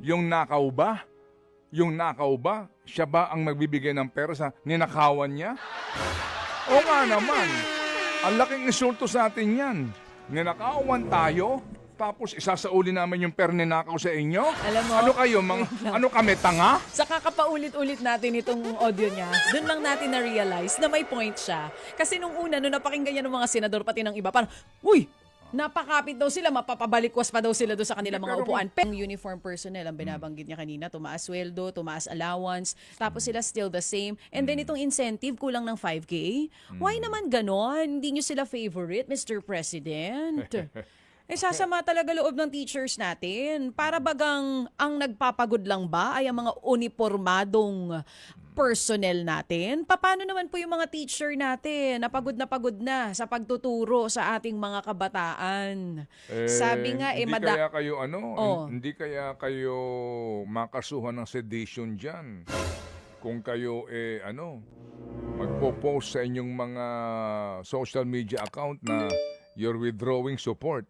Yung nakaw ba? Yung nakaw ba? Siya ba ang magbibigay ng pera sa ninakawan niya? O nga naman. Ang laking insulto sa atin yan. Ninakawan tayo, tapos isasauli namin yung pera ninakaw sa inyo? Alam mo, ano kayo, ano kami, tanga? sa kakapaulit-ulit natin itong audio niya, doon lang natin na-realize na may point siya. Kasi nung una, nung napakinggan niya ng mga senador, pati ng iba, parang, uy, napakapit daw sila, mapapabalikwas pa daw sila doon sa kanilang mga upuan. Pero uniform personnel, ang binabanggit niya kanina, tumaas sweldo, tumaas allowance, tapos sila still the same. And then itong incentive, kulang ng 5K. Why naman ganon? Hindi niyo sila favorite, Mr. President? Sasama talaga loob ng teachers natin. Para bagang ang nagpapagod lang ba ay ang mga uniformadong personnel natin? Paano naman po yung mga teacher natin na pagod na sa pagtuturo sa ating mga kabataan? Sabi nga, hindi kaya kayo hindi kaya kayo makasuhan ng sedition dyan. Kung kayo magpo-post sa inyong mga social media account na you're withdrawing support.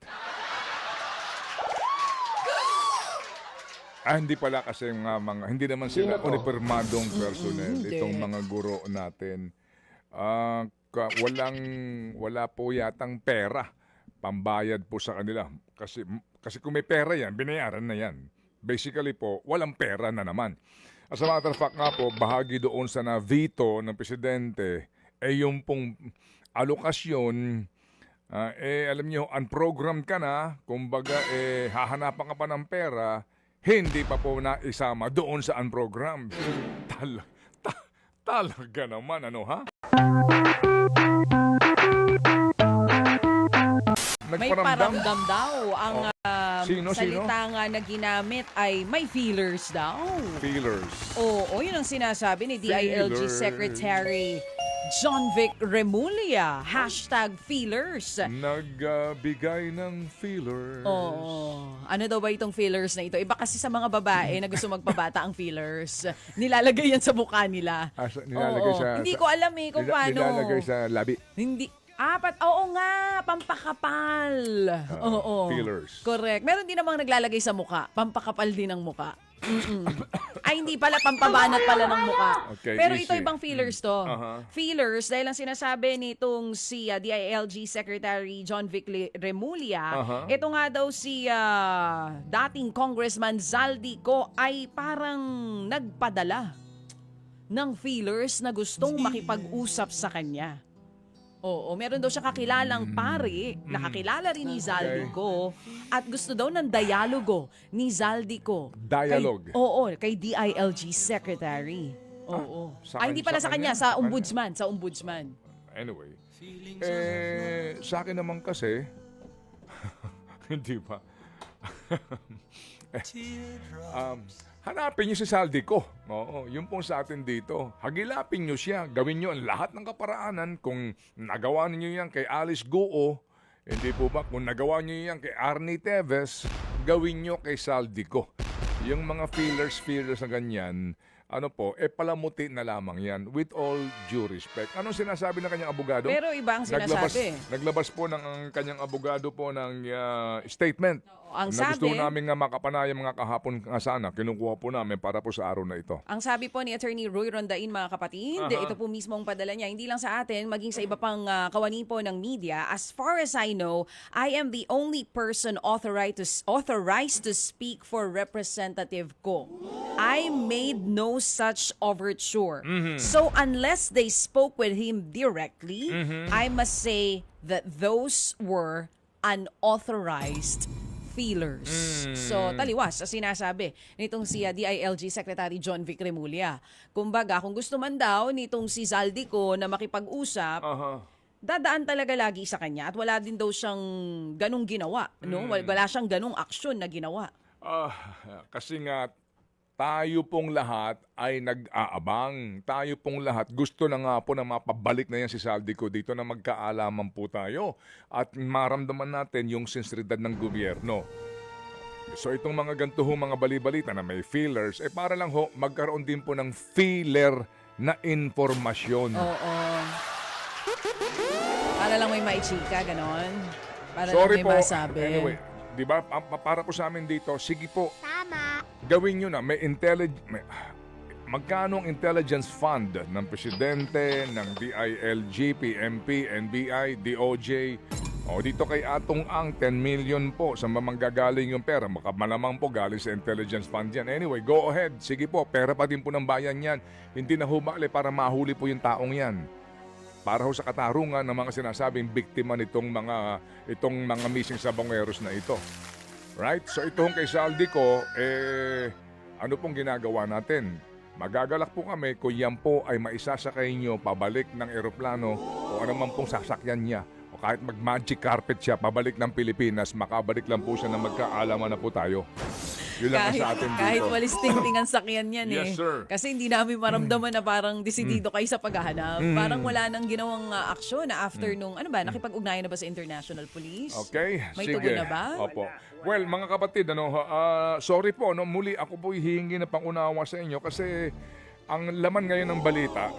Hindi pala kasi hindi naman sila uniformadong personnel, itong mga guro natin. Wala po yatang pera pambayad po sa kanila. Kasi kung may pera yan, binayaran na yan. Basically po, walang pera na naman. As a matter of fact nga po, bahagi doon sa na-veto ng presidente, yung pong alokasyon, alam niyo, unprogrammed ka na, kumbaga, hahanapan ka pa ng pera, hindi pa po naisama doon sa unprogrammed. Talaga naman, ha? May paramdam daw. Ang salita Sino? nga na ginamit ay may feelers daw. Feelers. Oo, yun ang sinasabi ni DILG Secretary John Vic Remulla. #feelers. Nagbigay ng feelers. Oo. Ano daw ba itong feelers na ito? Iba kasi sa mga babae na gusto magpabata ang feelers. Nilalagay yan sa mukha nila. Nilalagay Oo. sa... Hindi ko alam kung paano. Nilalagay sa labi. Hindi. Oo nga, pampakapal. Oo. Feelers. Correct. Meron din namang naglalagay sa mukha. Pampakapal din ang mukha. Ay, hindi pala, pampabanat pala ng mukha. Okay, pero easy. ito ibang feelers to. Uh-huh. Feelers, dahil ang sinasabi nitong si DILG Secretary John Vic Remulla, ito nga daw si dating Congressman Zaldico ay parang nagpadala ng feelers na gustong makipag-usap sa kanya. Oo, meron daw siya kakilalang pare, nakakilala rin ni Zaldico at gusto daw ng dialogo ni Zaldico. Dialogue? Kay DILG Secretary. Oo. Hindi pala sa kanya, sa ombudsman. Anyway, sa akin naman kasi, hindi ba? Hanapin niyo si Zaldico. Oo, yun po sa atin dito. Hagilapin niyo siya. Gawin niyo ang lahat ng kaparaanan. Kung nagawa niyo yan kay Alice Guo, hindi po ba? Kung nagawa niyo yan kay Arnie Teves, gawin niyo kay Zaldico. Yung mga feelers na ganyan, palamuti na lamang yan with all due respect. Anong sinasabi ng kanyang abogado? Pero iba ang sinasabi. Naglabas po ng kanyang abogado po ng statement. Ang na gusto sabi, namin nga makapanayam mga kahapon nga sana, kinukuha po namin para po sa araw na ito. ang sabi po ni Attorney Roy Rondain, mga kapatid, ito po mismo ang padala niya, hindi lang sa atin, maging sa iba pang kawani po ng media. As far as I know, I am the only person authorized to speak for Representative Ko. I made no such overture. So unless they spoke with him directly, I must say that those were unauthorized feelers. So, taliwas sa sinasabi nitong si DILG Secretary John Vic Remulla. Kumbaga, kung gusto man daw nitong si Zaldico na makipag-usap, dadaan talaga lagi sa kanya at wala din daw siyang ganong ginawa. No? Wala siyang ganong aksyon na ginawa. Kasi nga, tayo pong lahat ay nag-aabang. Tayo pong lahat gusto na nga po na mapabalik na yan si Zaldico dito na magkaalaman po tayo at maramdaman natin yung sinseridad ng gobyerno. So itong mga ganito mga bali-balita na may feelers, para lang magkaroon din po ng feeler na informasyon. Oo. Para lang may maichika, ganon. Para Sorry lang may po. masabi. Anyway, di ba, para po sa amin dito, sige po. Tama. gawin nyo na, magkano ang intelligence fund ng presidente, ng DILG, PNP, NBI, DOJ, o dito kay Atong Ang, 10 million po sa mamanggagaling yung pera. Malamang po galing sa intelligence fund yan. Anyway, go ahead. Sige po, pera pa din po ng bayan yan. Hindi na humali para mahuli po yung taong yan. Para ho sa katarungan ng mga sinasabing biktima itong mga missing sabongeros na ito. Right? So ito kay Saldi ko, ano pong ginagawa natin? Magagalak po kami kung yan po ay maisasakay nyo pabalik ng eroplano o anumang pong sasakyan niya. O kahit mag-magic carpet siya pabalik ng Pilipinas, makabalik lang po siya na magkaalaman na po tayo. Yun lang ang sa atin dito. Kahit walis tingting ang sakyan yan Yes, sir. Kasi hindi namin maramdaman na parang desidido kayo sa paghahanap. Parang wala nang ginawang aksyon na after nung, nakipag-ugnayan na ba sa International Police? Okay, May sige. tugon na ba? Opo. Well, mga kapatid, sorry po, muli ako po hihingi na pangunawa sa inyo kasi ang laman ngayon ng balita,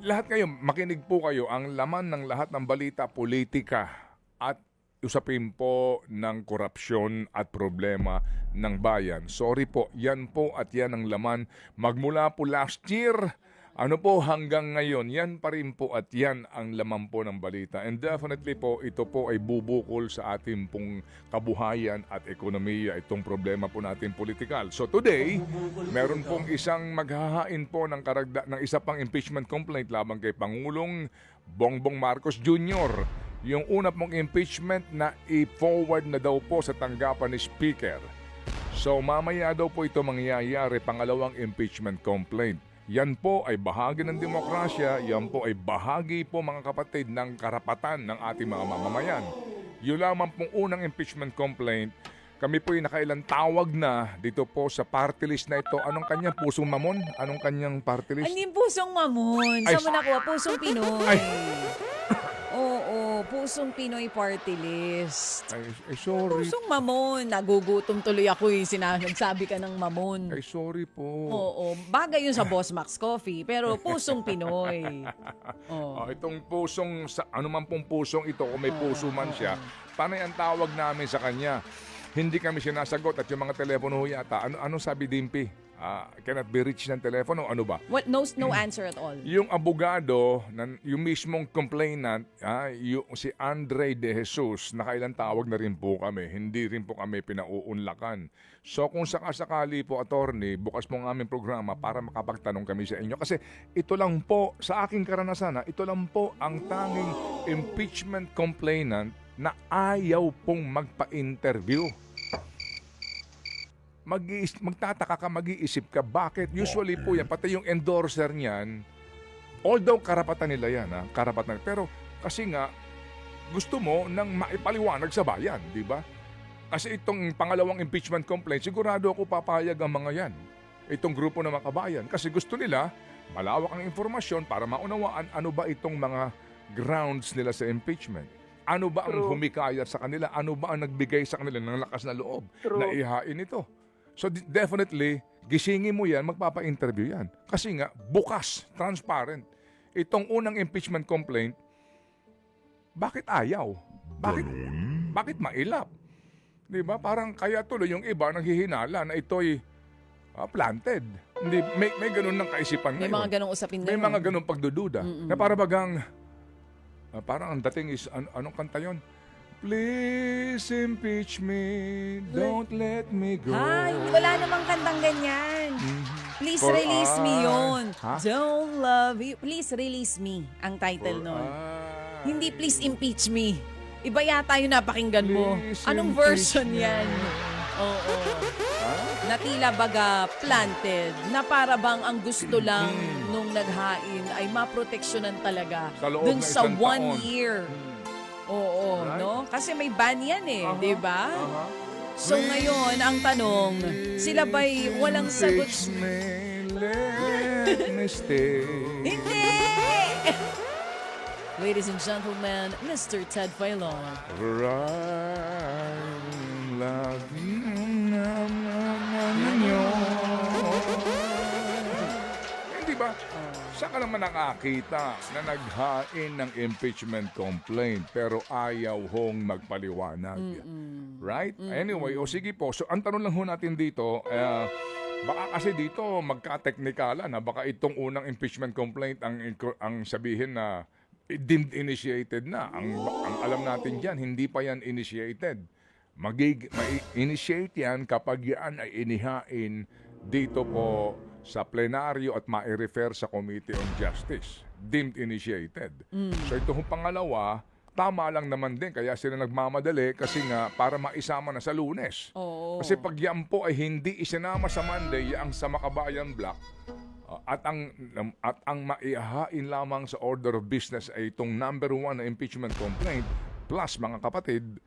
lahat kayo, makinig po kayo, ang laman ng lahat ng balita, politika at usapin po ng korupsyon at problema ng bayan. Sorry po, yan po at yan ang laman magmula po last year. Ano po hanggang ngayon, yan pa rin po at yan ang laman po ng balita. And definitely po, ito po ay bubukol sa ating pong kabuhayan at ekonomiya, itong problema po natin politikal. So today, meron pong isang maghahain po ng isa pang impeachment complaint laban kay Pangulong Bongbong Marcos Jr. Yung una pong impeachment na i-forward na daw po sa tanggapan ni Speaker. So mamaya daw po ito mangyayari, pangalawang impeachment complaint. Yan po ay bahagi ng demokrasya, yan po ay bahagi po mga kapatid ng karapatan ng ating mga mamamayan. Yun lamang pong unang impeachment complaint, kami po ay nakailang tawag na dito po sa party list na ito. Anong kanyang pusong mamon? Anong kanyang party list? Hindi pusong mamon. Saan mo nakuha? Pusong Pinoy. Ay. Oo, pusong Pinoy party list. Ay, sorry. Pusong mamon. Nagugutom tuloy ako nagsabi ka ng mamon. Ay, sorry po. Oo, bagay yun sa Boss Max Coffee, pero pusong Pinoy. Itong pusong, ano man pong pusong ito, kung may puso man siya, panay ang tawag namin sa kanya. Hindi kami sinasagot at yung mga telepono yata, anong sabi Dimpy? Cannot be reached ng telepono, ano ba? What? No answer at all. Yung abogado, yung mismong complainant, si Andre De Jesus, nakailang tawag na rin po kami. Hindi rin po kami pinauunlakan. So kung sakasakali po, attorney, bukas po ang aming programa para makapagtanong kami sa inyo. Kasi ito lang po, sa aking karanasan, ito lang po ang tanging impeachment complainant na ayaw pong magpa-interview. Magtataka ka, mag-iisip ka, bakit? Usually po yan, pati yung endorser niyan, although karapatan nila yan, karapatan. Pero kasi nga, gusto mo nang maipaliwanag sa bayan, di ba? Kasi itong pangalawang impeachment complaint, sigurado ako papayag ang mga yan. Itong grupo ng mga kabayan. Kasi gusto nila, malawak ang informasyon para maunawaan ano ba itong mga grounds nila sa impeachment. Ano ba ang humikayat sa kanila? Ano ba ang nagbigay sa kanila ng lakas na loob na ihain ito? So definitely, gisingin mo yan, magpapa-interview yan. Kasi nga, bukas, transparent. Itong unang impeachment complaint, bakit ayaw? Bakit mailap? Di ba? Parang kaya tuloy yung iba nanghihinala na ito'y planted. Hindi, may ganun ng kaisipan May ngayon. mga ganong usapin May ngayon. mga ganung pagdududa. Na para bagang, parang ang dating is, anong kanta yun? Please impeach me, don't let me go. Ay, wala namang kantang ganyan. Please For release me yun. Ha? Don't love you. Please release me ang title nun. Hindi please impeach me. Iba yata yung napakinggan mo. Please Anong impeach version me. yan? Oo. Na tila baga planted, na para bang ang gusto lang nung naghain ay maproteksyonan talaga Sa loob dun ng sa isang 1 taon. year. Oo, Right? no? Kasi may ban yan di ba? So Please ngayon, ang tanong, sila ba'y walang sagot? impeach me, let me stay. Hindi! Ladies and gentlemen, Mr. Ted Filon. Right, love you, Hindi ba? Saan ka naman nakakita na naghain ng impeachment complaint pero ayaw hong magpaliwanag? Right? Anyway, o sige po. So, ang tanong lang ho natin dito, Baka kasi dito magka-teknikalan na baka itong unang impeachment complaint ang sabihin na deemed initiated na. Ang alam natin diyan, hindi pa yan initiated. Mai-initiate yan kapag yan ay inihain dito po sa plenaryo at mai-refer sa Committee on Justice. Deemed initiated. So ito hong pangalawa, tama lang naman din kaya sila nagmamadali kasi nga para maisama na sa Lunes. Oo. Kasi pag yan po ay hindi isinama sa Monday ang sa Makabayan Block at ang maihahain lamang sa order of business ay itong number 1 na impeachment complaint plus mga kapatid,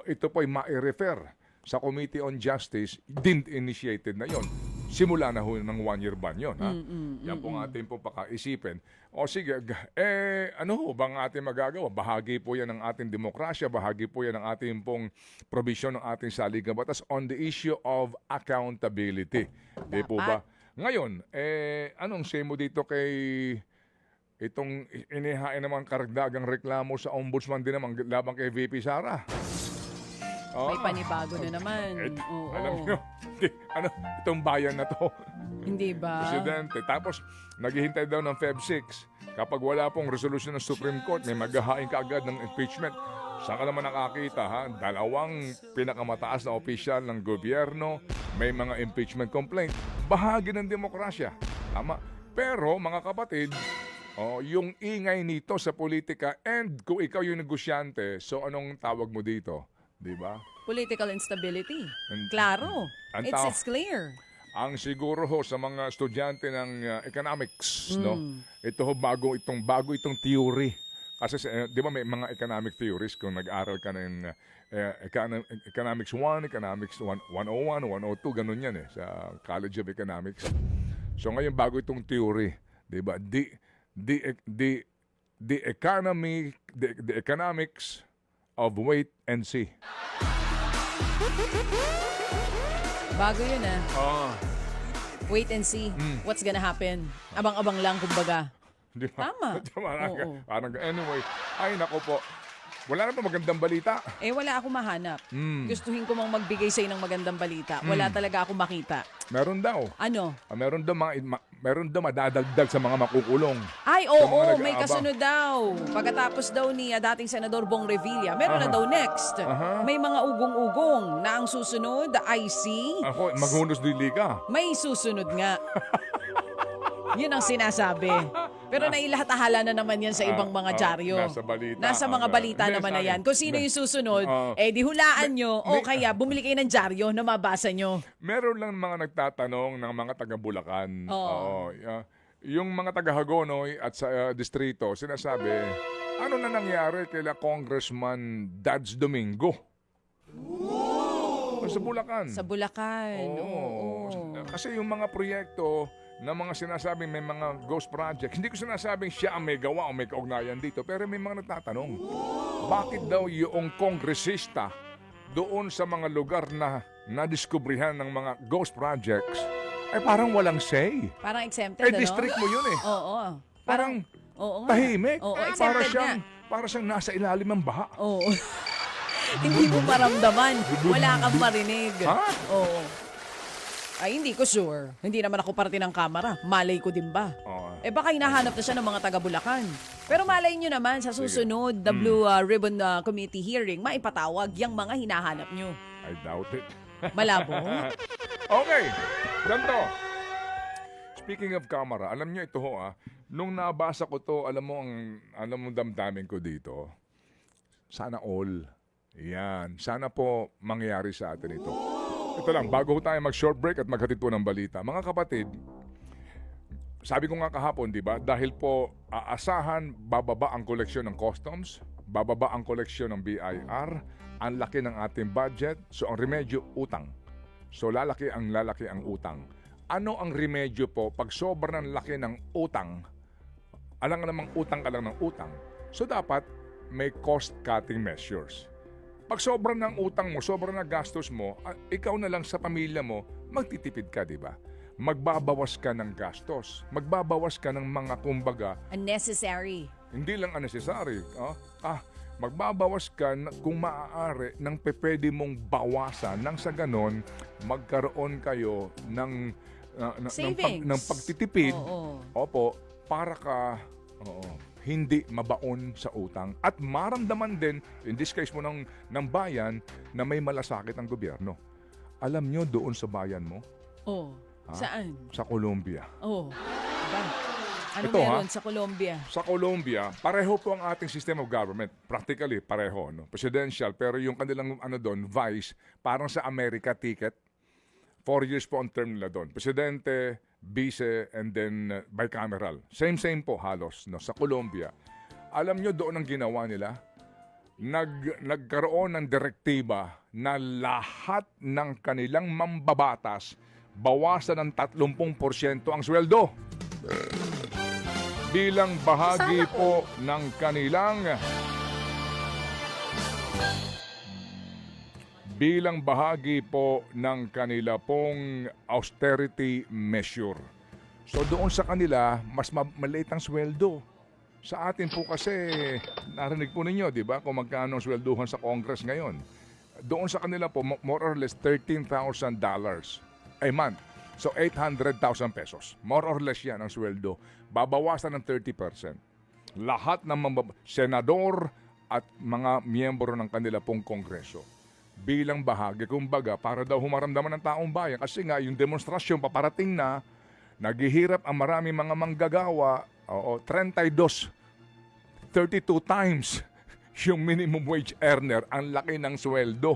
ito po ay mai-refer sa Committee on Justice, deemed initiated na yon. Simula na ho ng 1-year ban yun. Ha? Yan po ang ating po pakaisipin. O sige, ano ho bang ating magagawa? Bahagi po yan ng ating demokrasya, bahagi po yan ng ating pong provision ng ating saligang batas on the issue of accountability. Di po ba? Ngayon, anong say mo dito kay itong inihain naman karagdagang reklamo sa ombudsman din naman labang kay VP Sara? May panibago na naman. Oo. Alam nyo, itong bayan na to. Hindi ba? Presidente. Tapos, naghihintay daw ng Feb 6. Kapag wala pong resolution ng Supreme Court, may maghahain ka agad ng impeachment. Saan ka naman nakakita, ha? 2 pinakamataas na opisyal ng gobyerno, may mga impeachment complaint. Bahagi ng demokrasya. Tama. Pero, mga kapatid, yung ingay nito sa politika and kung ikaw yung negosyante, so anong tawag mo dito? Diba? Political instability. Klaro. It's clear. Ang siguro ho sa mga estudyante ng economics, no? Ito ho bago itong theory. Kasi 'di ba may mga economic theories kung nag-aral ka ng economics 1, economics 101, 102 ganun yan sa College of Economics. So ngayon bago itong theory, 'di ba? The economics of wait and see. Bago yun Wait and see what's gonna happen. Abang-abang lang kumbaga. Di ba? Tama. Oo. Parang, anyway, ay nako po. Wala na ba magandang balita? Wala akong mahanap. Gustuhin ko mang magbigay sa'yo ng magandang balita. Wala talaga akong makita. Meron daw. Ano? Meron daw madadagdag sa mga makukulong. Ay, Sa mga oo, nag-aabang. may kasunod daw. Pagkatapos daw ni dating Senador Bong Revilla, meron na daw next. May mga ugong-ugong na ang susunod, I see. Ako, maghunos dili ka. May susunod nga. Yun ang sinasabi. Pero nailahat-ahala na naman yan sa ibang mga dyaryo. Nasa balita. Nasa mga balita Hindi, naman sa na akin. yan. Kung sino yung susunod, di hulaan nyo o kaya bumili kayo ng dyaryo na mabasa nyo. Meron lang mga nagtatanong ng mga taga-Bulacan. Oo. Yung mga taga-Hagonoy at sa distrito, sinasabi, ano na nangyari kila Congressman Dads Domingo? Sa Bulacan. Sa Bulacan. Oo. Kasi yung mga proyekto na mga sinasabing may mga ghost projects, hindi ko sinasabing siya ang may gawa o may kaugnayan dito, pero may mga nagtatanong, bakit daw yung kongresista doon sa mga lugar na nadiskubrihan ng mga ghost projects, ay parang walang say. Parang exempted, District mo yun Oo. Parang oo nga. tahimik. Oo, exempted para siyang nasa ilalim ng baha. Oo. Hindi mo maramdaman. Wala kang marinig. Ha? Oo. Ay, hindi ko sure. Hindi naman ako parte ng kamera. Malay ko din ba? Baka hinahanap na siya ng mga taga-Bulacan. Pero malay nyo naman, sa susunod, the Blue Ribbon Committee hearing, maipatawag yung mga hinahanap nyo. I doubt it. Malabo? Okay, ganito. Speaking of camera, alam nyo ito nung nabasa ko to, alam mo damdamin ko dito, sana all. Yan, sana po mangyari sa atin ito. Ito lang, bago tayo mag-short break at maghatid po ng balita. Mga kapatid, sabi ko nga kahapon, di ba, dahil po aasahan, bababa ang koleksyon ng customs, bababa ang koleksyon ng BIR, ang laki ng ating budget, so ang remedyo, utang. So lalaki ang utang. Ano ang remedyo po pag sobrang laki ng utang? Alam nga namang utang ka lang ng utang. So dapat may cost-cutting measures. Pag sobrang ng utang mo, sobrang na gastos mo, ikaw na lang sa pamilya mo, magtitipid ka, di ba? Magbabawas ka ng gastos. Magbabawas ka ng mga kumbaga. Unnecessary. Hindi lang unnecessary. magbabawas ka kung maaari ng pwede mong bawasan nang sa ganon magkaroon kayo ng Savings. ng pagtitipid. Oo. Opo, para ka hindi mabaon sa utang at maramdaman din in this case mo ng bayan na may malasakit ang gobyerno. Alam nyo doon sa bayan mo, Oh. Saan? sa Colombia. Oh. Diba? Ano Ito, meron sa Colombia? Sa Colombia, pareho po ang ating system of government. Practically, pareho. No? Presidential, pero yung kanilang doon, vice, parang sa America ticket. 4 years po ang term nila doon. Presidente, vice, and then bicameral. Same po halos no? Sa Colombia. Alam nyo doon ang ginawa nila? Nagkaroon ng direktiba na lahat ng kanilang mambabatas bawasan ng 30% ang sweldo. Bilang bahagi po ng kanilang kanila pong austerity measure. So doon sa kanila, mas maliit ang sweldo. Sa atin po kasi, narinig po ninyo, di ba, kung magkano ang swelduhan sa Congress ngayon. Doon sa kanila po, more or less $13,000 a month. So 800,000 pesos. More or less yan ang sweldo. Babawasan ng 30%. Lahat ng senador at mga miyembro ng kanila pong kongreso. Bilang bahagi, kumbaga, para daw humaramdaman ng taong bayan. Kasi nga, yung demonstrasyon paparating na, naghihirap ang maraming mga manggagawa, 32 times yung minimum wage earner, ang laki ng sweldo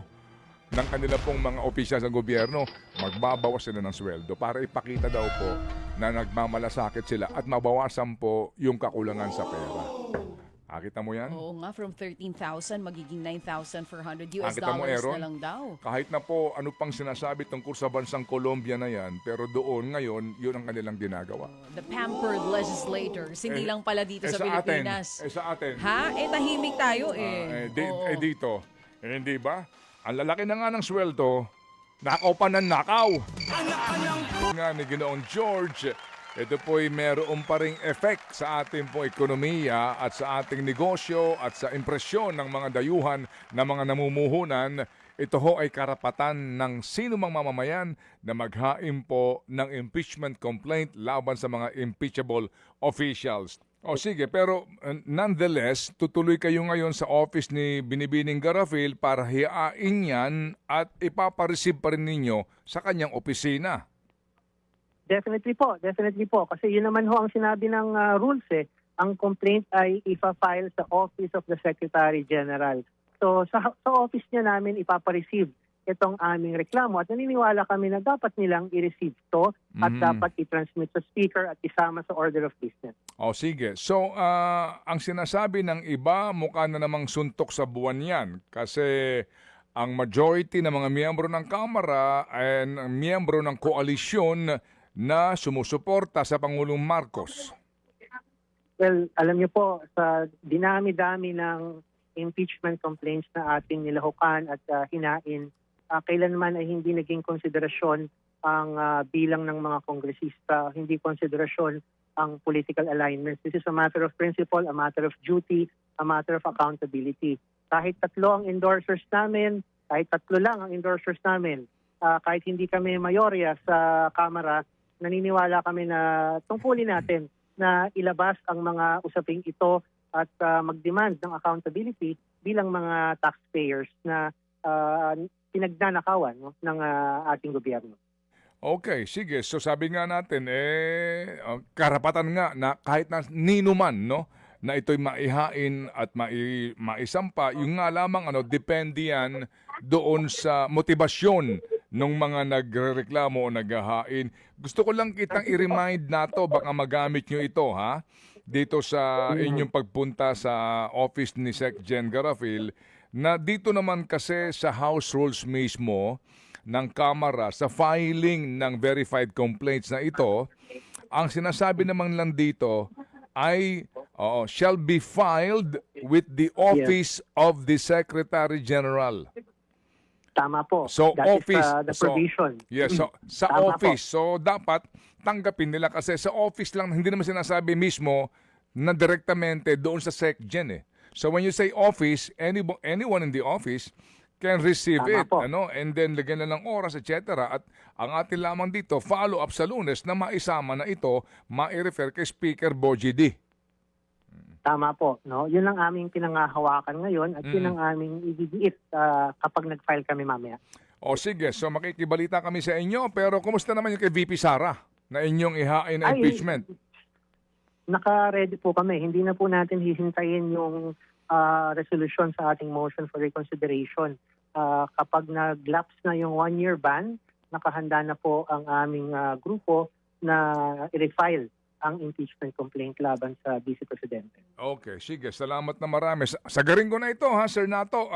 ng kanila pong mga opisyal sa gobyerno, magbabawas sila ng sweldo para ipakita daw po na nagmamalasakit sila at mabawasan po yung kakulangan sa pera. Nakita mo yan? Oo nga, from 13,000 magiging 9,400 US Nakita mo, dollars Aaron? na lang daw. Kahit na po ano pang sinasabi tungkol sa bansang Colombia na yan, pero doon ngayon, yun ang kanilang ginagawa. The pampered legislators, hindi lang pala dito sa Pilipinas. Sa atin. Ha? Tahimik tayo eh. Oo. Dito. Hindi ba? Ang lalaki na nga ng sweldo, nakaw pa ng nakaw. Nga ni Ginoong George, ito po'y meron pa ring effect sa ating pong ekonomiya at sa ating negosyo at sa impresyon ng mga dayuhan na mga namumuhunan. Ito ho ay karapatan ng sino mang mamamayan na maghain po ng impeachment complaint laban sa mga impeachable officials. O sige, pero nonetheless, tutuloy kayo ngayon sa office ni Binibining Garafil para hiyain yan at ipapareceive pa rin ninyo sa kanyang opisina. Definitely po. Kasi yun naman ho ang sinabi ng rules eh. Ang complaint ay ipa-file sa Office of the Secretary General. So sa office niya namin ipapareceive itong aming reklamo at naniniwala kami na dapat nilang i-receive to at dapat i-transmit sa speaker at isama sa order of business. O sige. So, ang sinasabi ng iba, mukha na namang suntok sa buwan yan. Kasi ang majority ng mga miyembro ng Kamara ay miyembro ng koalisyon na sumusuporta sa Pangulong Marcos. Well, alam niyo po, sa dinami-dami ng impeachment complaints na ating nilahukan at hinain, kailanman ay hindi naging konsiderasyon ang bilang ng mga kongresista, hindi konsiderasyon ang political alignments. This is a matter of principle, a matter of duty, a matter of accountability. Kahit 3 ang endorsers namin, kahit 3 lang ang endorsers namin, kahit hindi kami mayorya sa Kamara, naniniwala kami na tungkulin natin na ilabas ang mga usaping ito at mag-demand ng accountability bilang mga taxpayers na pinagnanakawan ng ating gobyerno. Okay, sige. So sabi nga natin, karapatan nga na kahit na ninuman, no, na ito'y maihain at maisampa, yung nga lamang depende yan doon sa motibasyon ng mga nagrereklamo o naghahain. Gusto ko lang kitang i-remind na to, baka magamit nyo ito, ha? Dito sa inyong pagpunta sa office ni Sec. Gen. Garafil, na dito naman kasi sa House Rules mismo ng Kamara, sa filing ng verified complaints na ito, ang sinasabi naman lang dito ay shall be filed with the Office of the Secretary General. Tama po. So, That office. is the provision. Yes, so, sa Tama office. po. So, dapat tanggapin nila kasi sa office lang, hindi naman sinasabi mismo na direktamente doon sa SecGen eh. So when you say office, anyone in the office can receive Tama it, po. and then lagyan na ng oras, etc. At ang atin lamang dito, follow up sa Lunes na maisama na ito, mai-refer kay Speaker Bogie D. Tama po, no? Yun ang aming pinangahawakan ngayon at yun ang aming ididiit kapag nag-file kami mamaya. O sige, so makikibalita kami sa inyo, pero kumusta naman yung kay VP Sara na inyong ihain na Ay, impeachment? Naka-ready po kami. Hindi na po natin hihintayin yung resolution sa ating motion for reconsideration. Kapag nag-lapse na yung 1-year ban, nakahanda na po ang aming grupo na i-refile ang impeachment complaint laban sa Vice Presidente. Okay, sige. Salamat na marami. Sagarin ko na ito, ha, Sir Nato.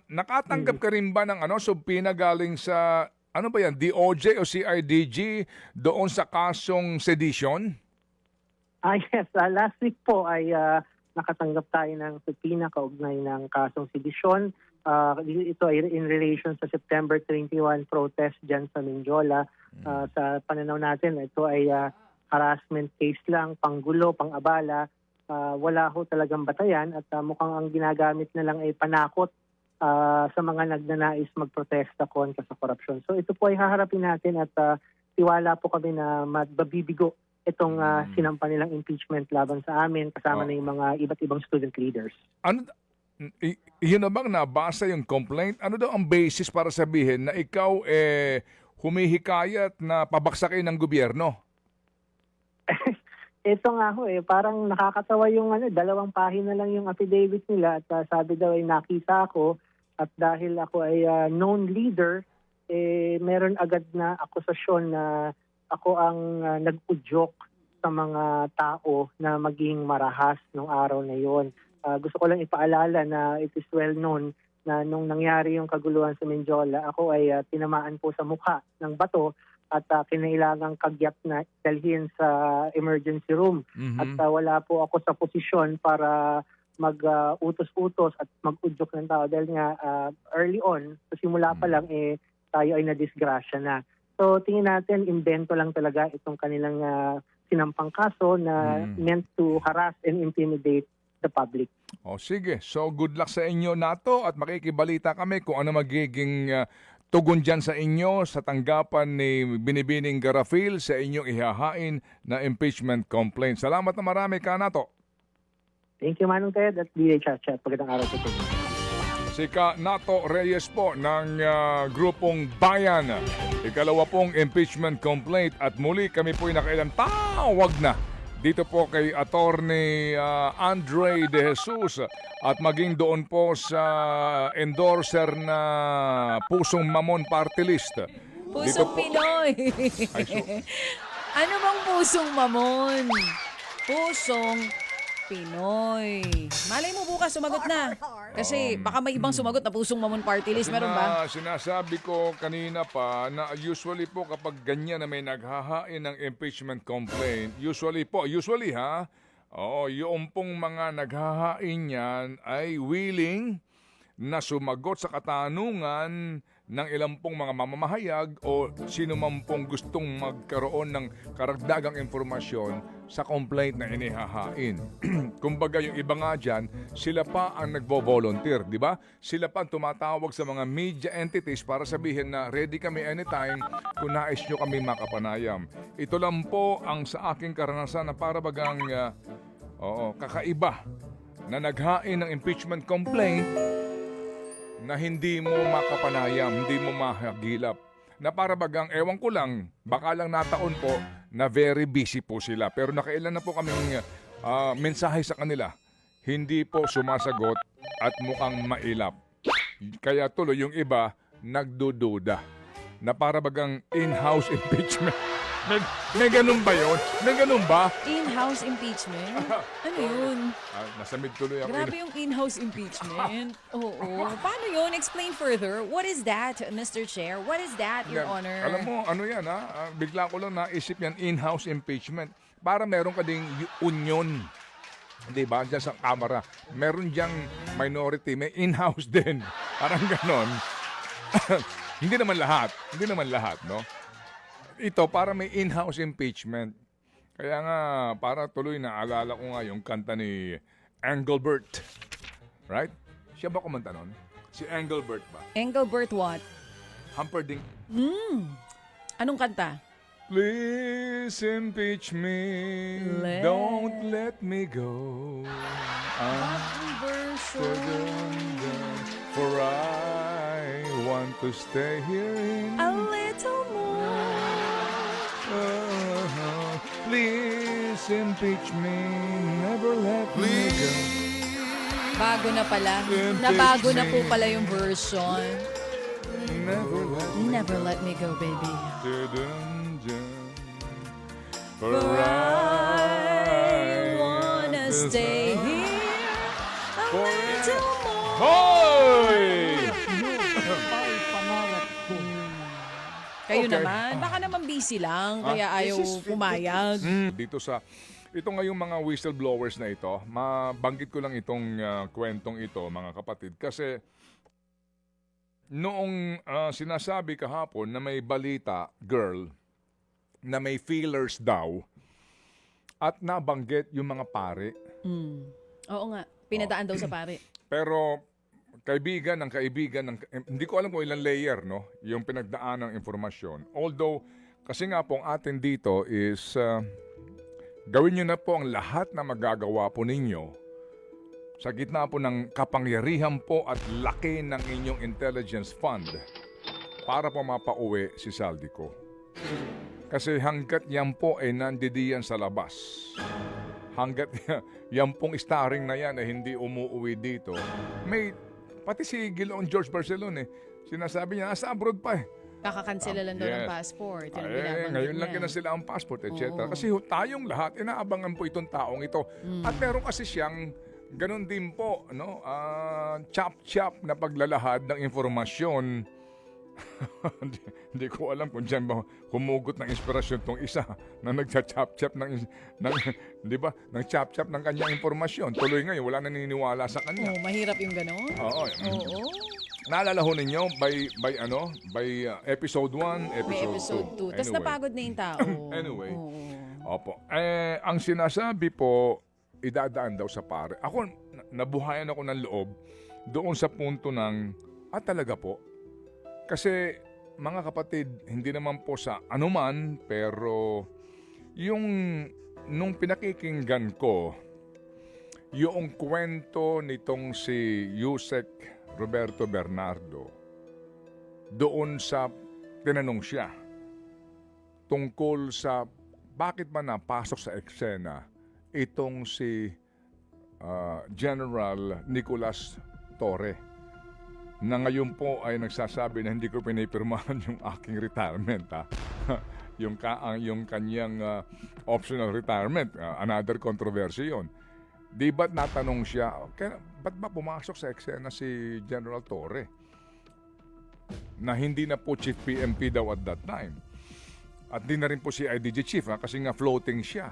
Nakatanggap ka rin ba ng subpina galing sa, ano ba yan, DOJ o CIDG doon sa kasong sedition? Yes. Last week po ay nakatanggap tayo ng subpoena kaugnay ng kasong sedisyon. Ito ay in relation sa September 21 protest dyan sa Mindiola. Sa pananaw natin, ito ay harassment case lang, panggulo, pang-abala. Wala ho talagang batayan at mukhang ang ginagamit na lang ay panakot sa mga nagnanais magprotesta kontra sa korupsyon. So ito po ay haharapin natin at tiwala po kami na mababibigo itong sinampa nilang impeachment laban sa amin kasama na yung mga iba't ibang student leaders. Yun na bang nabasa yung complaint? Ano daw ang basis para sabihin na ikaw humihikayat na pabaksakin ng gobyerno? Ito nga ho parang nakakatawa yung 2 pahina lang yung affidavit nila at sabi daw ay nakita ako at dahil ako ay known leader, meron agad na akusasyon na ako ang nag-udyok sa mga tao na maging marahas nung araw na yon. Gusto ko lang ipaalala na it is well known na nung nangyari yung kaguluhan sa Mindiola, ako ay tinamaan po sa mukha ng bato at kinailangang kagyat na dalhin sa emergency room. At wala po ako sa posisyon para mag-utos-utos at mag-udyok ng tao dahil nga early on, sa simula pa lang tayo ay nadisgrasya na. So tingin natin, invento lang talaga itong kanilang sinampang kaso na meant to harass and intimidate the public. O sige, so good luck sa inyo, Nato, at makikibalita kami kung ano magiging tugon dyan sa inyo sa tanggapan ni Binibining Garafil sa inyong ihahain na impeachment complaint. Salamat na marami ka, Nato. Thank you, Manong Ted at DJ Chat. Pagandang araw sa inyo. Si Ka Nato Reyes po ng grupong Bayan. Ikalawa pong impeachment complaint at muli kami po'y nakailang tawag na dito po kay Attorney Andre De Jesus at maging doon po sa endorser na Pusong Mamon Party List. Pusong Pinoy. Ano bang Pusong Mamon? Pusong Pinoy. Malay mo bukas sumagot na. Kasi baka may ibang sumagot na Pusong Mamon Party List. Meron ba? Sinasabi ko kanina pa na usually po kapag ganyan na may naghahain ng impeachment complaint, usually yung pong mga naghahain yan ay willing na sumagot sa katanungan ng ilang pong mga mamamahayag o sino man pong gustong magkaroon ng karagdagang informasyon sa complaint na inihahain. Kumbaga yung iba nga dyan, sila pa ang nagvo-volunteer, di ba? Sila pa ang tumatawag sa mga media entities para sabihin na ready kami anytime kung nais nyo kami makapanayam. Ito lang po ang sa aking karanasan na para bagang kakaiba na naghain ng impeachment complaint na hindi mo makapanayam, hindi mo mahagilap. Na para bagang, ewan ko lang, baka lang nataon po na very busy po sila. Pero nakailan na po kaming mensahe sa kanila. Hindi po sumasagot at mukhang mailap. Kaya tuloy yung iba, nagdududa. Na para bagang in-house impeachment. May ganun ba yun? May ganun ba? In-house impeachment? Ano yun? Nasa mid tuloy ako. Grabe yung in-house impeachment. Oo. Paano yun? Explain further. What is that, Mr. Chair? What is that, Your Honor? Alam mo, ano yan bigla ko lang naisip yan, in-house impeachment. Para meron ka ding union. Di ba? Diyan sa Kamara. Meron diyang minority, may in-house din. Parang ganon. Hindi naman lahat, no? Ito, para may in-house impeachment. Kaya nga, para tuloy na alala ko nga yung kanta ni Engelbert. Right? Siya ba kumanta nun? Si Engelbert ba? Engelbert what? Humperdinck. Anong kanta? Please impeach me, don't let me go. For I want to stay here in A little more. Please impeach me, never let me go. Bago na pala. Nabago na po pala yung version. Never let me Never let me go, baby. For I wanna stay here a little more. Hoy! Kayo Okay. naman, baka naman busy lang, kaya ayaw pumayag. Dito sa ito ngayong mga whistleblowers na ito, mabanggit ko lang itong kwentong ito, mga kapatid, kasi noong sinasabi kahapon na may balita, girl, na may feelers daw at nabanggit yung mga pare. Oo nga, pinadaan daw sa pare. Pero kaibigan ng hindi ko alam kung ilang layer, no, yung pinagdaan ng informasyon. Although, kasi nga po ang atin dito is gawin nyo na po ang lahat na magagawa po ninyo sa gitna po ng kapangyarihan po at laki ng inyong intelligence fund para po mapauwi si Saldico. Kasi hanggat yan po ay nandidiyan sa labas, hanggat yan pong starring na yan ay hindi umuwi dito, may pati si Gilon George Barcelona sinasabi niya, nasa abroad pa eh. Kakakansela lang daw ng Yes. passport. Yun ang Ay, binabanggit ngayon niya. lang kinasila ang passport, etc. Oo. Kasi tayong lahat, inaabangan po itong taong ito. At meron kasi siyang ganun din po, no? Chop-chop na paglalahad ng informasyon. Hindi ko alam kung dyan ba humugot ng inspirasyon tong isa na nagcha-chop-chop di ba? Nang chop-chop ng kanyang informasyon. Tuloy ngayon, wala naniniwala sa kanya. Oh, mahirap yung gano'n. Oo. Oo. Naalala ho ninyo by episode 1, May episode 2. Tapos Anyway. napagod na yung tao. Anyway. Oo. Opo. Ang sinasabi po, idadaan daw sa pare. Ako, nabuhayan ako ng loob doon sa punto ng, talaga po. Kasi, mga kapatid, hindi naman po sa anuman, pero nung pinakikinggan ko, yung kwento nitong si Yusek Roberto Bernardo, doon sa tinanong siya tungkol sa bakit ba napasok sa eksena itong si General Nicolas Torre na ngayon po ay nagsasabi na hindi ko pinipirmahan yung aking retirement, yung kanyang optional retirement, another controversy yon. Di ba't natanong siya, ba't ba pumasok sa eksena si General Torre? Na hindi na po Chief PMP daw at that time. At di na rin po si IDG Chief, kasi nga floating siya.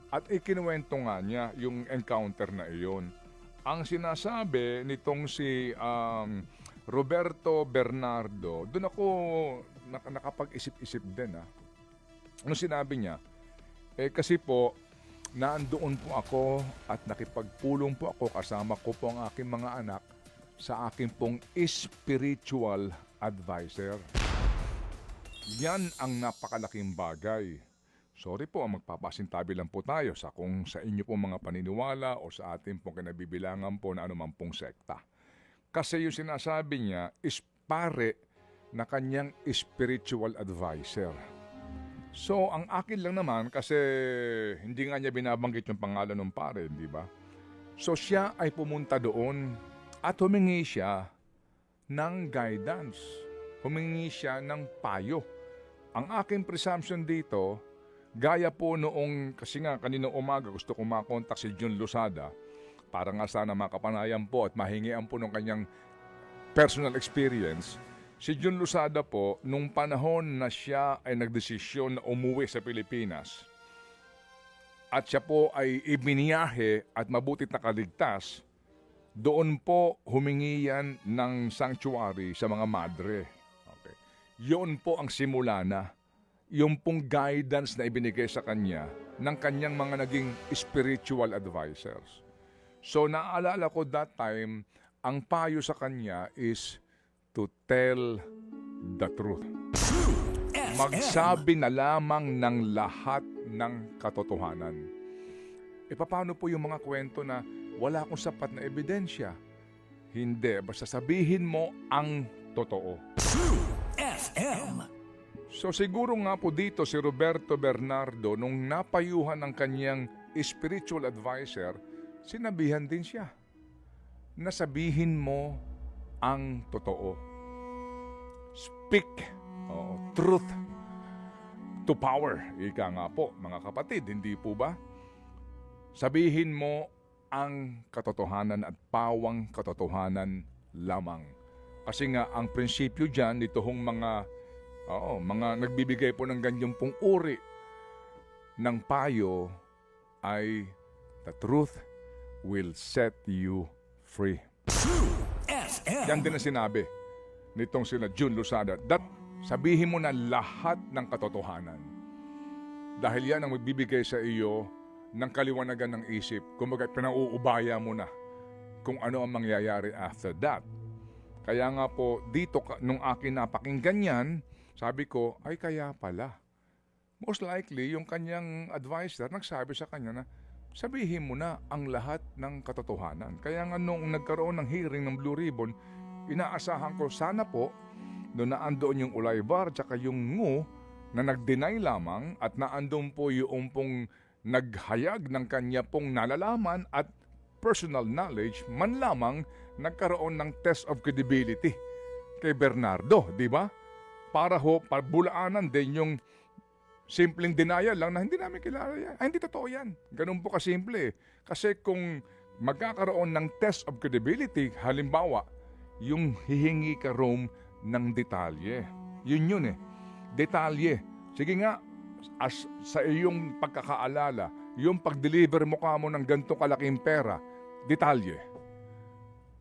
At ikinuwento nga niya yung encounter na iyon. Ang sinasabi nitong si Roberto Bernardo, doon ako nakapag-isip-isip din. Ano sinabi niya? Kasi po, naandoon po ako at nakipagpulong po ako kasama ko po ang aking mga anak sa aking pong spiritual advisor. Yan ang napakalaking bagay. Sorry po, magpapasintabi lang po tayo sa inyo po mga paniniwala o sa ating pong kinabibilangan po na anuman pong sekta. Kasi yung sinasabi niya is pare na kanyang spiritual advisor. So, ang akin lang naman, kasi hindi nga niya binabanggit yung pangalan ng pare, di ba? So, siya ay pumunta doon at humingi siya ng guidance. Humingi siya ng payo. Ang aking presumption dito, gaya po noong, kasi nga kaninang umaga gusto kong makontak si Jun Losada para nga sana makapanayan po at mahingian po ng kanyang personal experience. Si Jun Losada po, nung panahon na siya ay nagdesisyon na umuwi sa Pilipinas at siya po ay ibiniyahe at mabutit nakaligtas, doon po humingi yan ng sanctuary sa mga madre. Okay. Yun po ang simula na. Yung pong guidance na ibinigay sa kanya ng kanyang mga naging spiritual advisors. So naaalala ko that time, ang payo sa kanya is to tell the truth. Magsabi na lamang ng lahat ng katotohanan. E paano po yung mga kwento na wala akong sapat na ebidensya? Hindi, basta sabihin mo ang totoo. So siguro nga po dito si Roberto Bernardo, nung napayuhan ng kanyang spiritual advisor, sinabihan din siya na sabihin mo ang totoo. Speak truth to power. Ika nga po, mga kapatid, hindi po ba? Sabihin mo ang katotohanan at pawang katotohanan lamang. Kasi nga, ang prinsipyo dyan, ito hong mga nagbibigay po ng ganyang pong uri ng payo ay the truth will set you free. Yan din ang sinabi nitong sila June Losada. Sabihin mo na lahat ng katotohanan. Dahil yan ang magbibigay sa iyo ng kaliwanagan ng isip. Kumbaga, pinauubaya mo na kung ano ang mangyayari after that. Kaya nga po, dito, nung akin napakinggan yan, sabi ko, ay kaya pala. Most likely, yung kanyang advisor nagsabi sa kanya na, sabihin mo na ang lahat ng katotohanan. Kaya nga nung nagkaroon ng hearing ng Blue Ribbon, inaasahan ko sana po, doon na andoon yung Ulaybar at yung Ngu na nag-deny lamang at naandun po yung pong naghayag ng kanya pong nalalaman at personal knowledge, man lamang nagkaroon ng test of credibility kay Bernardo, di ba? Para bulaanan din yung simpleng denial lang na hindi namin kilala yan. Ay, hindi totoo yan. Ganun po kasimple. Kasi kung magkakaroon ng test of credibility, halimbawa, yung hihingi ka Rome ng detalye. Yun eh. Detalye. Sige nga, as sa iyong pagkakaalala, yung pag-deliver mo ka mo ng ganitong kalaking pera, detalye.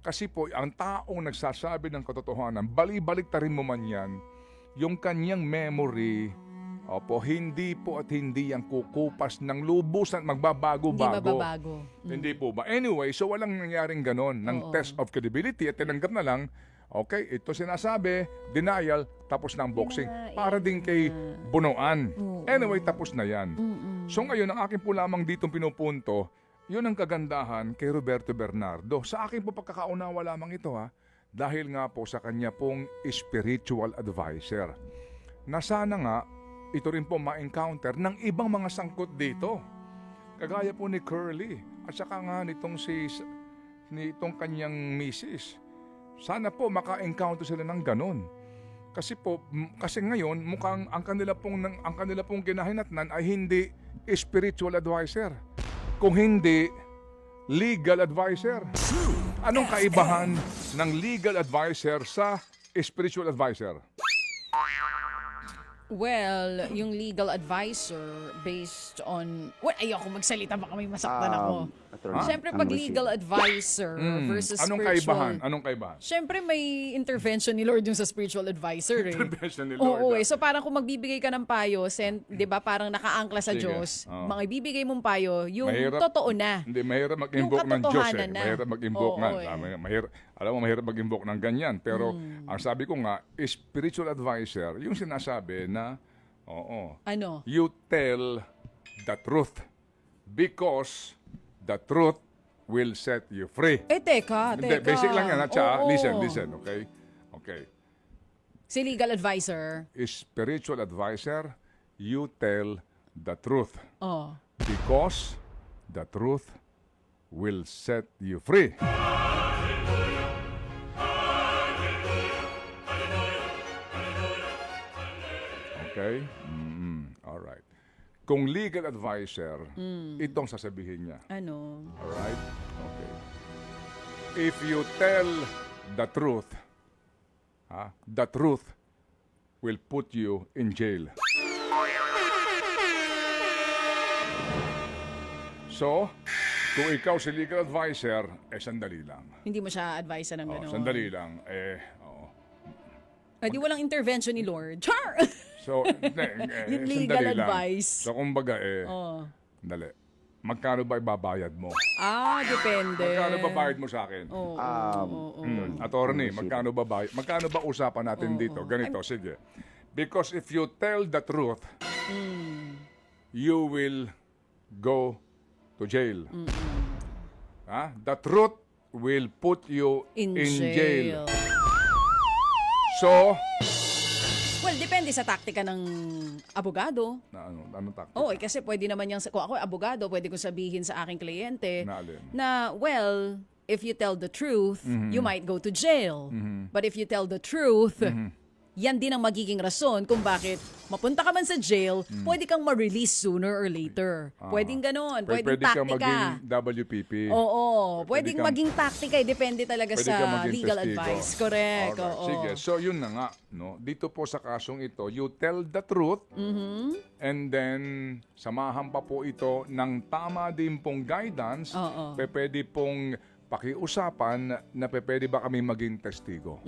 Kasi po, ang taong nagsasabi ng katotohanan, balik-balik ta rin mo man yan, yung kanyang memory, hindi po at hindi yan kukupas ng lubusan, magbabago-bago. Hindi mababago. Hindi po ba? Anyway, so walang nangyaring ganon ng test of credibility at tinanggap na lang, okay, ito sinasabi, denial, tapos ng boxing. Para din kay Bunuan. Anyway, tapos na yan. So ngayon, ang akin po lamang ditong pinupunto, yun ang kagandahan kay Roberto Bernardo. Sa akin po pagkakaunawa lamang ito dahil nga po sa kanya pong spiritual advisor. Na sana nga, ito rin po ma-encounter ng ibang mga sangkot dito. Kagaya po ni Curly at saka nga nitong kanyang misis. Sana po maka-encounter sila ng ganon. Kasi ngayon mukhang ang kanila pong ginahinatnan ay hindi spiritual advisor. Kung hindi legal advisor. Anong kaibahan ng legal advisor sa spiritual advisor? Well, yung legal advisor based on... Well, ayoko magsalita, baka may masaktan ako. Siyempre, pag legal advisor versus Anong spiritual... Anong kaibahan? Siyempre, may intervention ni Lord yung sa spiritual advisor eh. Intervention ni Lord. Oo, So parang kung magbibigay ka ng payo, di ba, parang nakaangkla sa Sige. Diyos, Oo. mga ibibigay mong payo, yung Mahirap- totoo na. Hindi, mahirap mag-invoke ng Diyos katotohanan na. Mahirap mag-invoke Oo, alam mo, mahirap mag-invoke ng ganyan. Pero ang sabi ko nga, spiritual advisor, yung sinasabi na, Ano? you tell the truth because the truth will set you free. Teka. Hindi, basic lang yan. Oo. Listen, okay? Okay. Si legal advisor. Spiritual advisor, you tell the truth Oh. because the truth will set you free. Okay? Alright. Kung legal advisor, itong sasabihin niya. Ano? Alright? Okay. If you tell the truth will put you in jail. So, kung ikaw si legal advisor, sandali lang. Hindi mo siya advise ng gano'n. Sandali lang. Di walang intervention ni Lord. Char! So, Yung legal sandali lang. advice. So, kumbaga, Oh. dali. magkano ba ibabayad mo? Depende. Magkano ba bayad mo sa akin? Oo. Attorney, magkano ba usapan natin dito? Ganito, sige. Because if you tell the truth, you will go to jail. The truth will put you In jail. jail. So, Well, depende sa taktika ng abogado. anong taktik? Oo, kasi pwede naman yung, kung ako abogado, pwede ko sabihin sa aking kliyente Na alin? na, well, if you tell the truth, you might go to jail. But if you tell the truth, yan din ang magiging rason kung bakit mapunta ka man sa jail, pwede kang ma-release sooner or later. Pwedeng ganon, pwedeng Pwede ka taktika. maging WPP. Oo, Pwede pwedeng kang- maging taktika. Depende talaga Pwede ka sa maging legal testigo. advice. Correct. Alright, Oo. sige. So, yun na nga. No? Dito po sa kasong ito, you tell the truth and then samahan pa po ito ng tama din pong guidance. Oo. Pwede pong pakiusapan na pwede ba kami maging testigo.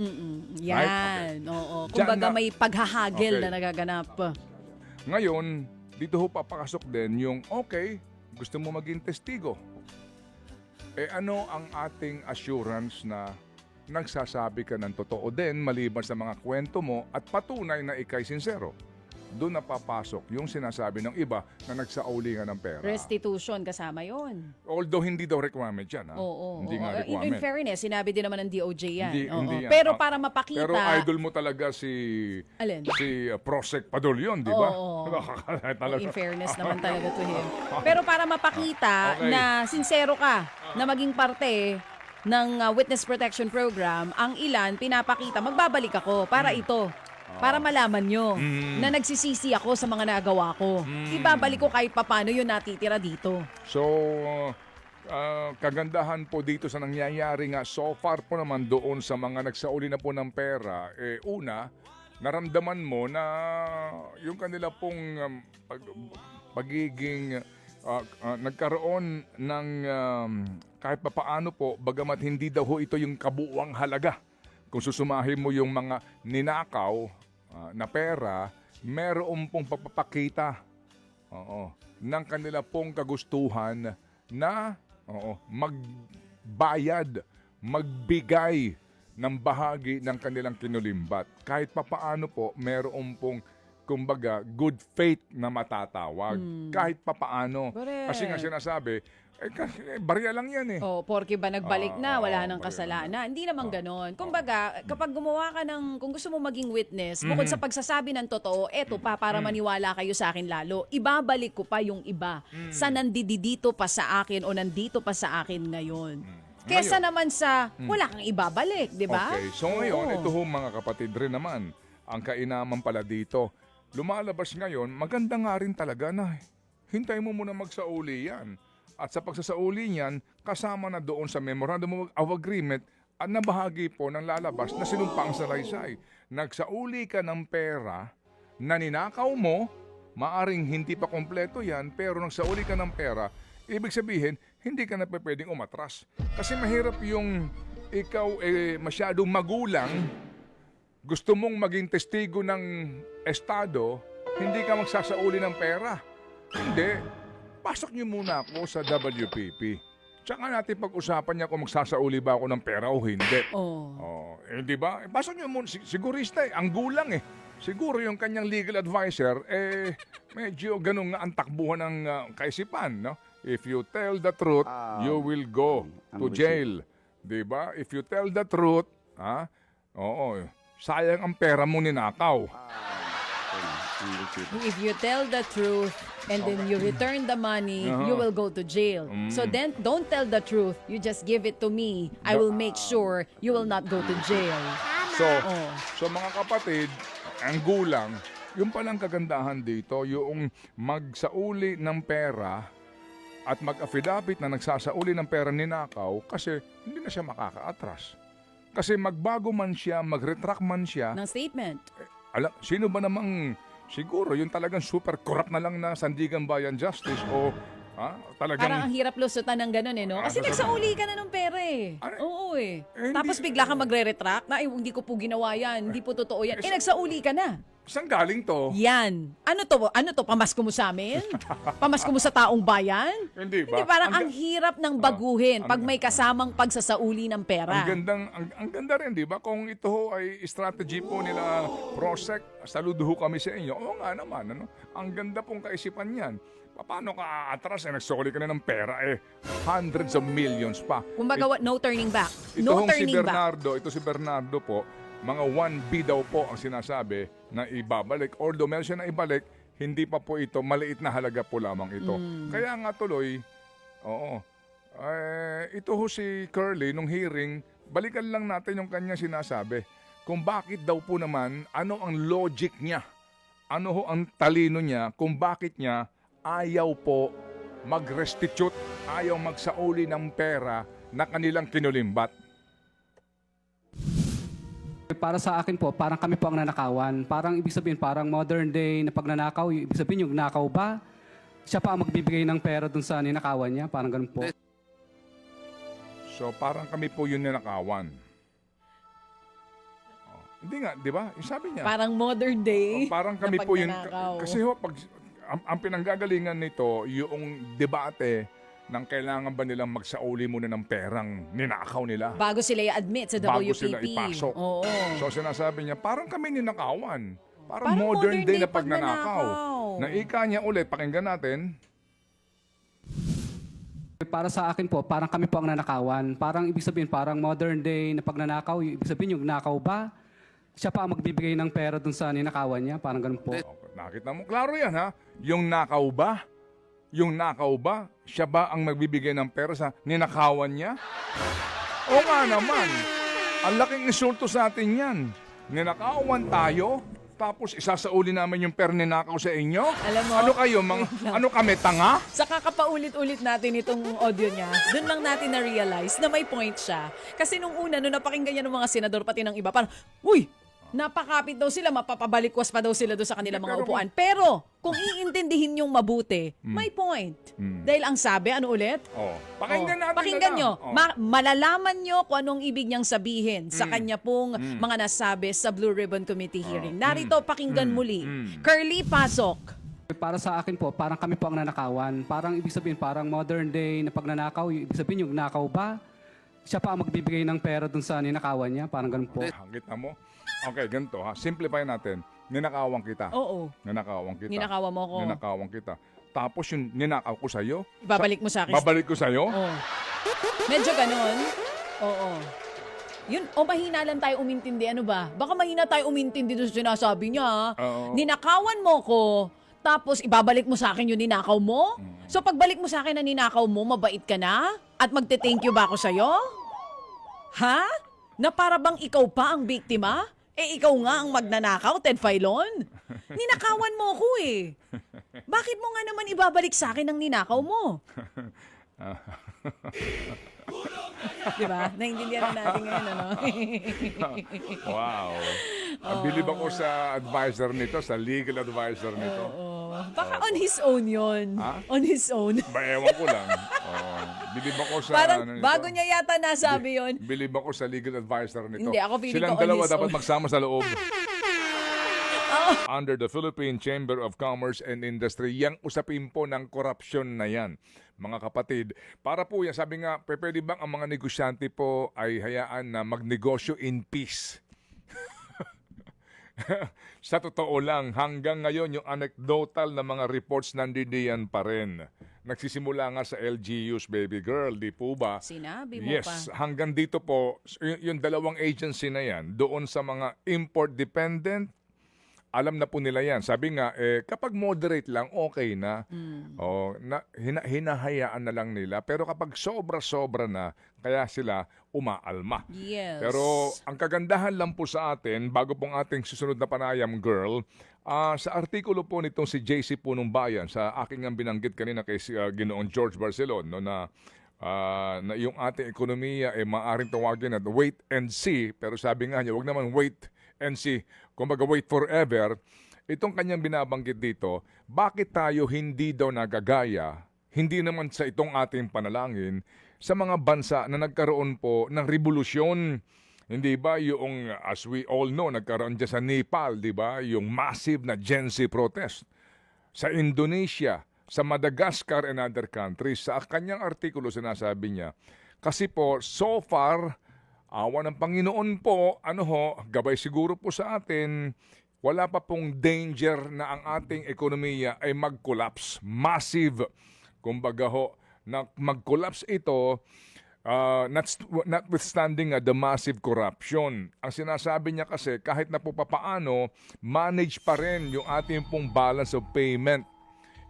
Yan. Oo. Diyan Kumbaga na- may paghahagil Okay. na nagaganap. Ngayon, dito ho papakasok din yung, okay, gusto mo maging testigo. Ano ang ating assurance na nagsasabi ka ng totoo din maliban sa mga kwento mo at patunay na ikay sincero? Doon napapasok yung sinasabi ng iba na nagsauli nga ng pera. Restitution kasama yon. Although hindi daw requirement yan. Ha? Oo. Hindi nga In requirement. fairness, sinabi din naman ng DOJ yan. Oo. Hindi yan. Pero para mapakita... Pero idol mo talaga si Alin? Prosek Padulyon, di ba? Oo. Talaga. In fairness naman talaga to him. Pero para mapakita Okay. na sincero ka na maging parte ng Witness Protection Program, ang ilan pinapakita, magbabalik ako para ito. Para malaman nyo na nagsisisi ako sa mga nagawa ko. Ibabalik ko kahit papano yun natitira dito. So, kagandahan po dito sa nangyayari nga so far po naman doon sa mga nagsauli na po ng pera, una, naramdaman mo na yung kanila pong pagiging nagkaroon ng kahit papaano po, bagamat hindi daw ho ito yung kabuuang halaga. Kung susumahin mo yung mga ninakaw na pera, meron pong pagpapakita ng kanila pong kagustuhan na magbayad, magbigay ng bahagi ng kanilang kinulimbat. Kahit papaano po, meron pong kumbaga good faith na matatawag. Kahit papaano. Correct. Kasi nga sinasabi, barya lang yan eh. Porke ba nagbalik na, wala nang barya kasalanan. Hindi naman ganon. Kumbaga, kapag gumawa ka ng, kung gusto mo maging witness, bukod sa pagsasabi ng totoo, eto pa, para maniwala kayo sa akin lalo, ibabalik ko pa yung iba sa nandidito pa sa akin o nandito pa sa akin ngayon. Kesa naman sa wala kang ibabalik, di ba? Okay, so ngayon, Oo. ito ho mga kapatid rin naman, ang kainaman pala dito, lumalabas ngayon, maganda nga rin talaga na hintay mo muna magsauli yan. At sa pagsasauli niyan, kasama na doon sa Memorandum of Agreement at nabahagi po ng lalabas na sinumpa ang salaysay. Nagsauli ka ng pera na ninakaw mo, maaring hindi pa kompleto yan, pero nagsauli ka ng pera, ibig sabihin, hindi ka na pwedeng umatras. Kasi mahirap yung ikaw masyadong magulang, gusto mong maging testigo ng estado, hindi ka magsasauli ng pera. Hindi. Pasok niyo muna ako sa WPP. Tsaka natin pag-usapan niya kung magsasauli ba ako ng pera o hindi. Di ba? Pasok niyo muna, sigurista ang gulang eh. Siguro yung kanyang legal advisor, medyo ganun nga ang takbuhan ng kaisipan, no? If you tell the truth, you will go to jail. Di ba? If you tell the truth, sayang ang pera mo ninakaw. If you tell the truth and then you return the money, you will go to jail. So then, don't tell the truth. You just give it to me. I will make sure you will not go to jail. So mga kapatid, ang gulang, yung palang kagandahan dito, yung magsauli ng pera at mag-affidavit na nagsasauli ng pera ninakaw kasi hindi na siya makaka-atras. Kasi magbago man siya, mag-retract man siya, Ng statement. sino ba namang siguro yung talagang super corrupt na lang na Sandigan Bayan Justice o talagang Parang ang hirap lusutan ng ganun eh, no? Kasi nagsauli ka na ng pera eh. Oo eh. Tapos bigla kang magre-retract na, hindi ko po ginawa yan, hindi po totoo yan. Nagsauli ka na. Saan galing to? Yan. Ano to? Ano to? Pamasko mo sa amin? Pamasko mo sa taong bayan? Hindi ba? Hindi, parang ang Ang hirap ng baguhin ang- pag may kasamang pagsasauli ng pera. Ang ganda rin, di ba? Kung ito ho ay strategy po nila Prosec, saludo ho kami sa inyo. Oo nga naman, ano? Ang ganda pong kaisipan yan. Paano ka aatras? Nagsoli ka na ng pera hundreds of millions pa. Kumbaga, no turning back. Ito No hong si turning back. Bernardo, ito si Bernardo po, mga 1B daw po ang sinasabi na ibabalik. Although meron siya na ibalik, hindi pa po ito, maliit na halaga po lamang ito. Kaya nga tuloy, oo, ito ho si Curly, nung hearing, balikan lang natin yung kanya sinasabi. Kung bakit daw po naman, ano ang logic niya? Ano ho ang talino niya kung bakit niya ayaw po mag-restitute, ayaw magsauli ng pera na kanilang kinulimbat. Para sa akin po, parang kami po ang nanakawan. Parang ibig sabihin, parang modern day na pagnanakaw, ibig sabihin yung nakaw ba? Siya pa ang magbibigay ng pera dun sa ninakawan niya, parang ganun po. So parang kami po yung ninakawan. Oh, hindi nga, di ba? Yung sabi niya. Parang modern day. Parang kami na po yun. pagnanakaw. Kasi ho, pag, ang pinanggagalingan nito, yung debate ng kailangan ba nilang magsauli muna ng perang ninakaw nila. Bago sila i-admit sa WPP. Bago sila ipasok. Oo. So sinasabi niya, parang kami ninakawan. Parang Parang modern day na pagnanakaw. pagnanakaw. Naika niya ulit, pakinggan natin. Para sa akin po, parang kami po ang nanakawan. Parang ibig sabihin, parang modern day na pagnanakaw, ibig sabihin yung nakaw ba? Siya pa ang magbibigay ng pera dun sa ninakawan niya, parang ganun po. Okay, nakita mo, klaro yan ha. Yung nakaw ba? Yung nakaw ba? Siya ba ang magbibigay ng pera sa ninakawan niya? O nga naman. Ang laking insulto sa atin yan. Ninakawan tayo, tapos isasauli namin yung pera ninakaw sa inyo? Alam mo, ano kayo, ano kami, tanga? sa kakapaulit-ulit natin itong audio niya, doon lang natin na-realize na may point siya. Kasi nung una, nung napakinggan niya ng mga senador, pati ng iba, parang, uy, napakapit daw sila, mapapabalikwas pa daw sila doon sa kanilang mga Pero upuan. Pero, kung iintindihin yung mabuti, may point. Dahil ang sabi, ano ulit? Oh, pakinggan natin Pakinggan na nyo. lang. Oh. Malalaman nyo kung anong ibig niyang sabihin sa kanya pong mga nasabi sa Blue Ribbon Committee hearing. Narito, pakinggan muli. Curly, pasok. Para sa akin po, parang kami po ang nanakawan. Parang ibig sabihin, parang modern day na pagnanakaw, ibig sabihin yung nakaw ba? Siya pa ang magbibigay ng pera dun sa ninakawan niya, parang ganun po. Kita mo? Okay, ganito ha. Simplify natin. Ninakawan kita. Oo. Ninakawan kita. Ninakawan mo ko. Ninakawan kita. Tapos yung ninakaw ko sa'yo, Ibabalik mo sa akin. babalik ko sa'yo? Oo. Medyo ganun. Oo. Yun, o mahina lang tayo umintindi. Ano ba? Baka mahina tayo umintindi doon sa sinasabi niya. Ha? Oo. Ninakawan mo ko, tapos ibabalik mo sa akin yung ninakaw mo? So pagbalik mo sa akin na ninakaw mo, mabait ka na? At magte-thank you ba ako sa'yo? Ha? Na para bang ikaw pa ang biktima? Eh ikaw nga ang magnanakaw, Ted Filon. Ninakawan mo ko eh. Bakit mo nga naman ibabalik sa akin ang ninakaw mo? Diba? Naintindihan na natin ngayon, ano? Wow. Bilib ako sa advisor nito, sa legal advisor nito. Baka on his own yun. Ha? On his own. Ba, ewan ko lang. Bilib ako sa... Parang ano nito. bago niya yata nasabi yun. Bilib ako sa legal advisor nito. Hindi, ako feeling Silang ko on dalawa his dapat own. magsama sa loob. Under the Philippine Chamber of Commerce and Industry, yang usapin po ng korupsyon na yan. Mga kapatid, para po yan, sabi nga, pwede bang ang mga negosyante po ay hayaan na magnegosyo in peace? Sa totoo lang, hanggang ngayon yung anecdotal na mga reports nandidiyan pa rin. Nagsisimula nga sa LGUs, baby girl, di po ba? Sinabi mo Yes, pa. hanggang dito po, yung dalawang agency na yan, doon sa mga import-dependent, alam na po nila yan. Sabi nga, kapag moderate lang, okay na. Hinahayaan na lang nila. Pero kapag sobra-sobra na, kaya sila umaalma. Yes. Pero ang kagandahan lang po sa atin, bago pong ating susunod na panayam, girl, sa artikulo po nitong si JC Punong Bayan, sa aking ang binanggit kanina kay Ginoong George Barcelon, no, na yung ating ekonomiya maaring tawagin na wait and see, pero sabi nga niya, wag naman wait and see, kumbaga wait forever. Itong kanyang binabanggit dito, bakit tayo hindi daw nagagaya, hindi naman sa itong ating panalangin, sa mga bansa na nagkaroon po ng revolusyon. Hindi ba yung, as we all know, nagkaroon dyan sa Nepal, di ba? Yung massive na Gen Z protest. Sa Indonesia, sa Madagascar and other countries, sa kanyang artikulo sinasabi niya, kasi po, so far, awa ng Panginoon po, gabay siguro po sa atin, wala pa pong danger na ang ating ekonomiya ay mag-collapse. Massive. Kumbaga ho, na mag-collapse ito, notwithstanding the massive corruption. Ang sinasabi niya kasi kahit na po papaano, manage pa rin yung ating pong balance of payment.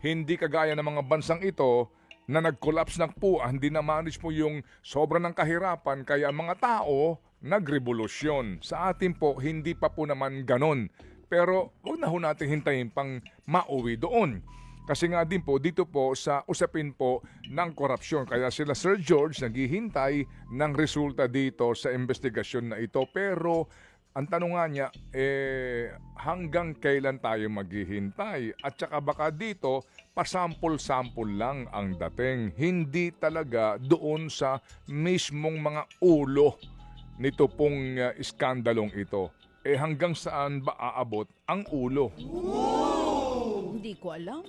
Hindi kagaya ng mga bansang ito na nag-collapse na po, hindi na manage po yung sobra ng kahirapan kaya ang mga tao nagrevolusyon. Sa atin po, hindi pa po naman ganon. Pero huwag na ho natin hintayin pang mauwi doon. Kasi nga din po, dito po sa usapin po ng korupsyon. Kaya sila Sir George naghihintay ng resulta dito sa investigasyon na ito. Pero ang tanong nga niya, hanggang kailan tayo maghihintay? At saka baka dito, pasampol-sampol lang ang dating. Hindi talaga doon sa mismong mga ulo nito pong iskandalong ito. Hanggang saan ba aabot ang ulo? Hindi ko alam.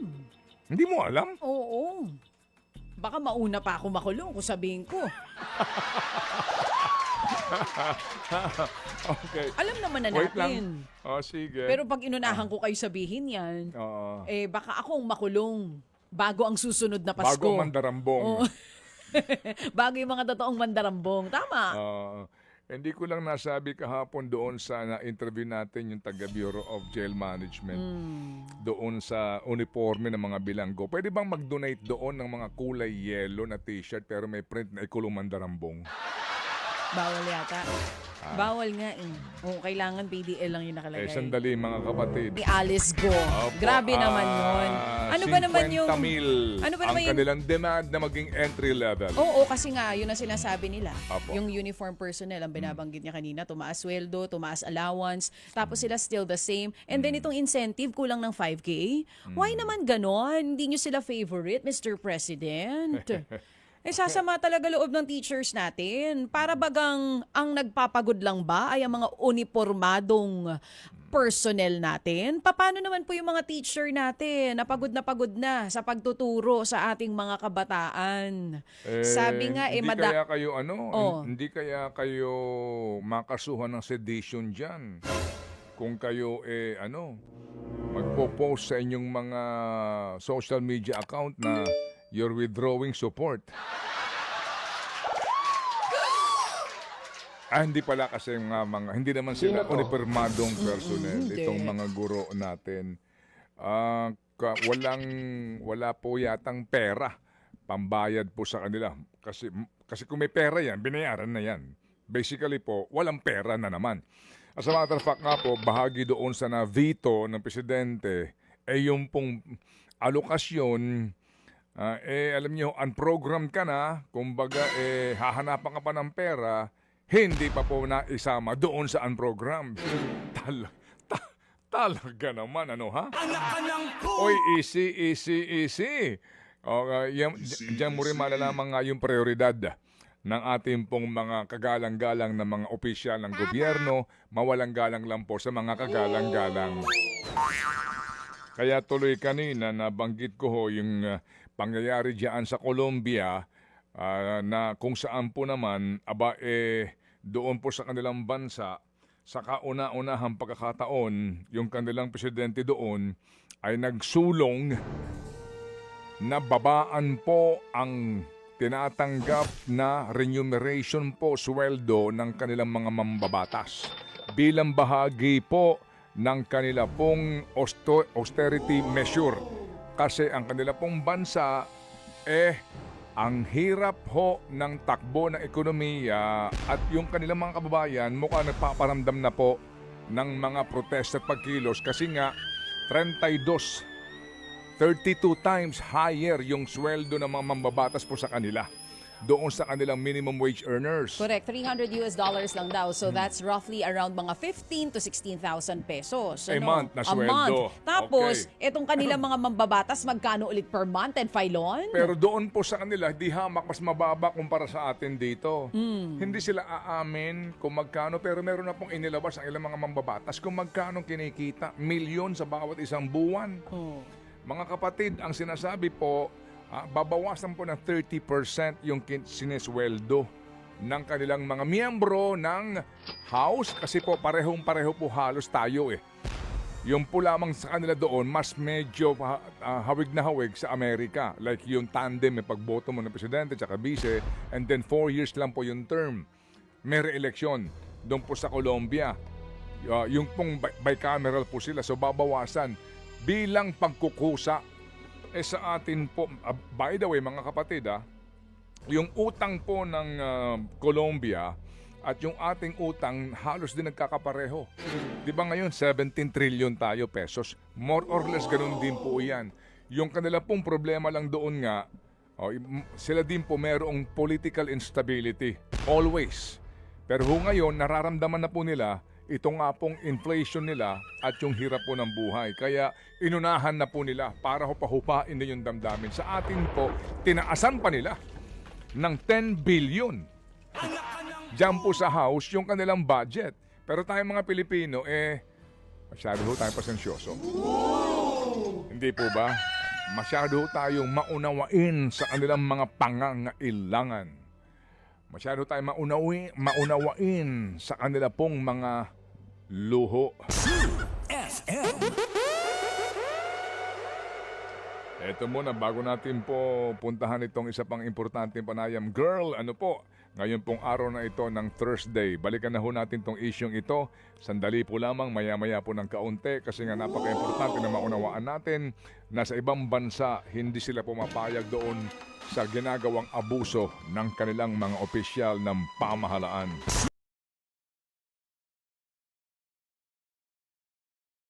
Hindi mo alam? Oo. Baka mauna pa ako makulong kung sabihin ko. Okay. Alam naman na Wait natin. lang. Sige. Pero pag inunahan ko kayo sabihin yan, Oo. baka akong makulong bago ang susunod na Pasko. Bago ang mandarambong. Oo. Bago yung mga totoong mandarambong. Tama. Hindi ko lang nasabi kahapon doon sa na-interview natin yung taga-Bureau of Jail Management. Doon sa uniforme ng mga bilanggo. Pwede bang mag-donate doon ng mga kulay yellow na t-shirt pero may print na ikulong mandarambong? Bawal yata. Bawal nga eh. Oo, kailangan PDL lang yung nakalagay. Sandali mga kapatid. Ni Alice Go. Opo, Grabe naman nun. Ano ba naman yung... 50,000 Ano ba ang naman yung... kanilang demand na maging entry level. Oo, kasi nga, yun ang sinasabi nila. Opo. Yung uniform personnel, ang binabanggit niya kanina, tumaas sweldo, tumaas allowance, tapos sila still the same. And then itong incentive, kulang ng 5K. Why naman ganon? Hindi nyo sila favorite, Mr. President? Sasama talaga loob ng teachers natin. Para bagang ang nagpapagod lang ba ay ang mga uniformadong personnel natin? Paano naman po yung mga teacher natin na pagod na sa pagtuturo sa ating mga kabataan? Sabi nga, hindi kaya kayo hindi kaya kayo makasuhan ng sedition dyan. Kung kayo magpo-post sa inyong mga social media account na you're withdrawing support. Hindi pala kasi hindi naman sila uniformadong personnel, itong mga guro natin. Wala po yatang pera pambayad po sa kanila. Kasi kung may pera yan, binayaran na yan. Basically po, walang pera na naman. As a matter of fact nga po, bahagi doon sa na-veto ng presidente, yung pong alokasyon. Alam niyo, unprogrammed ka na, kumbaga, hahanapan ka pa ng pera, hindi pa po naisama doon sa unprogrammed. Talaga naman, ha? Oy, easy. Diyan mo rin malalaman nga yung prioridad ng ating pong mga kagalang-galang na mga opisyal ng gobyerno, mawalang galang lang po sa mga kagalang-galang. Kaya tuloy kanina nabanggit ko ho yung pangyayari diyan sa Colombia na kung saan po naman doon po sa kanilang bansa sa kauna-unahang pagkakataon yung kanilang presidente doon ay nagsulong na babaan po ang tinatanggap na remuneration po, sweldo ng kanilang mga mambabatas bilang bahagi po ng kanila pong austerity measure. Kasi ang kanila pong bansa, ang hirap ho ng takbo ng ekonomiya at yung kanilang mga kababayan mukhang nagpaparamdam na po ng mga protest at pagkilos kasi nga 32 times higher yung sweldo ng mga mambabatas po sa kanila. doon sa kanilang minimum wage earners. Correct, $300 lang daw. So that's roughly around mga 15 to 16,000 pesos. A month na sweldo. Tapos, Okay. etong kanilang mga mambabatas, magkano ulit per month and filon? Pero doon po sa kanila, di hamak mas mababa kumpara sa atin dito. Hindi sila aamin kung magkano, pero meron na pong inilabas ang ilang mga mambabatas kung magkano kinikita. Milyon sa bawat isang buwan. Mga kapatid, ang sinasabi po, babawasan po ng 30% yung sinesweldo ng kanilang mga miyembro ng House kasi po parehong-pareho po halos tayo eh. Yung po lamang sa kanila doon, mas medyo hawig na hawig sa Amerika. Like yung tandem, may pagboto mo ng presidente at vice, and then 4 years lang po yung term. May re-election. Doon po sa Colombia, yung pong bicameral po sila, so babawasan bilang pagkukusa. Sa atin po, by the way mga kapatid, yung utang po ng Colombia at yung ating utang halos din nagkakapareho. Di ba ngayon 17 trillion tayo pesos? More or less ganun din po yan. Yung kanila pong problema lang doon nga, sila din po mayroong political instability. Always. Pero ngayon, nararamdaman na po nila ito nga pong inflation nila at yung hirap po ng buhay. Kaya inunahan na po nila para hupahupain din yung damdamin. Sa atin po, tinaasan pa nila ng 10 billion. Diyan po sa house yung kanilang budget. Pero tayong mga Pilipino, masyado ho tayong pasensyoso. Hindi po ba? Masyado ho tayong maunawain sa kanilang mga pangangailangan. Masyado tayong maunawain sa kanila pong mga luho. Eto muna, bago natin po puntahan itong isa pang importanteng panayam. Girl, ano po? Ngayon pong araw na ito ng Thursday. Balikan na ho natin tong isyong ito. Sandali po lamang, maya-maya po ng kaunti kasi nga napaka-importante na maunawaan natin na sa ibang bansa, hindi sila pumapayag doon sa ginagawang abuso ng kanilang mga opisyal ng pamahalaan.